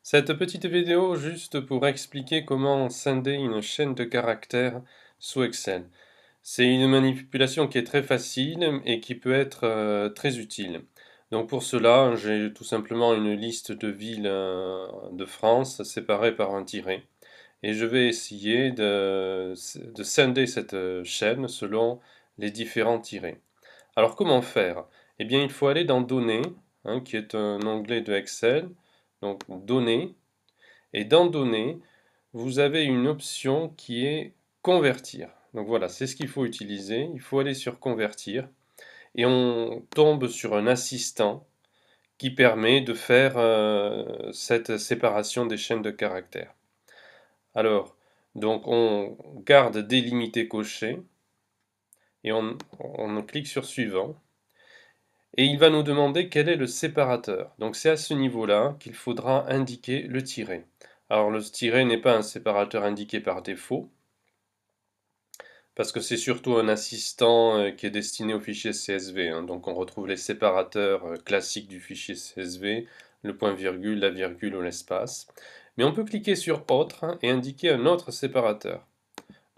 Cette petite vidéo juste pour expliquer comment scinder une chaîne de caractères sous Excel. C'est une manipulation qui est très facile et qui peut être très utile. Donc pour cela, j'ai tout simplement une liste de villes de France séparées par un tiret. Et je vais essayer de scinder cette chaîne selon les différents tirets. Alors comment faire? Eh bien il faut aller dans Données, hein, qui est un onglet de Excel. Donc Données. Et dans Données, vous avez une option qui est Convertir. Donc voilà, c'est ce qu'il faut utiliser. Il faut aller sur Convertir et on tombe sur un assistant qui permet de faire cette séparation des chaînes de caractères. Alors, donc on garde délimité coché et on clique sur Suivant. Et il va nous demander quel est le séparateur. Donc c'est à ce niveau-là qu'il faudra indiquer le tiret. Alors le tiret n'est pas un séparateur indiqué par défaut, parce que c'est surtout un assistant qui est destiné au fichier CSV, hein. Donc on retrouve les séparateurs classiques du fichier CSV, le point-virgule, la virgule ou l'espace. Mais on peut cliquer sur Autre, hein, et indiquer un autre séparateur.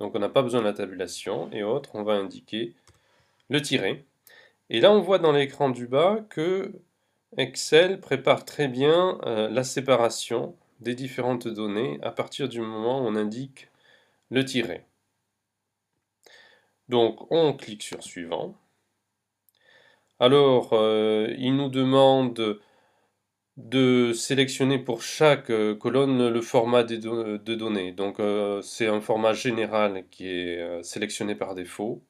Donc on n'a pas besoin de la tabulation, et Autre, on va indiquer le tiret. Et là on voit dans l'écran du bas que Excel prépare très bien la séparation des différentes données à partir du moment où on indique le tiret. Donc on clique sur Suivant. Alors il nous demande de sélectionner pour chaque colonne le format de données. Donc c'est un format général qui est sélectionné par défaut.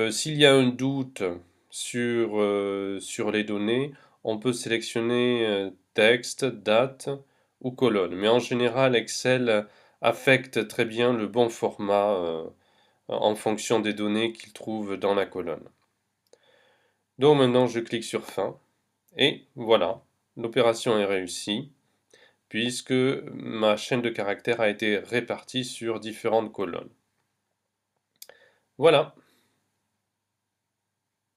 S'il y a un doute sur les données, on peut sélectionner texte, date ou colonne. Mais en général, Excel affecte très bien le bon format en fonction des données qu'il trouve dans la colonne. Donc maintenant, je clique sur Fin. Et voilà, l'opération est réussie puisque ma chaîne de caractères a été répartie sur différentes colonnes. Voilà.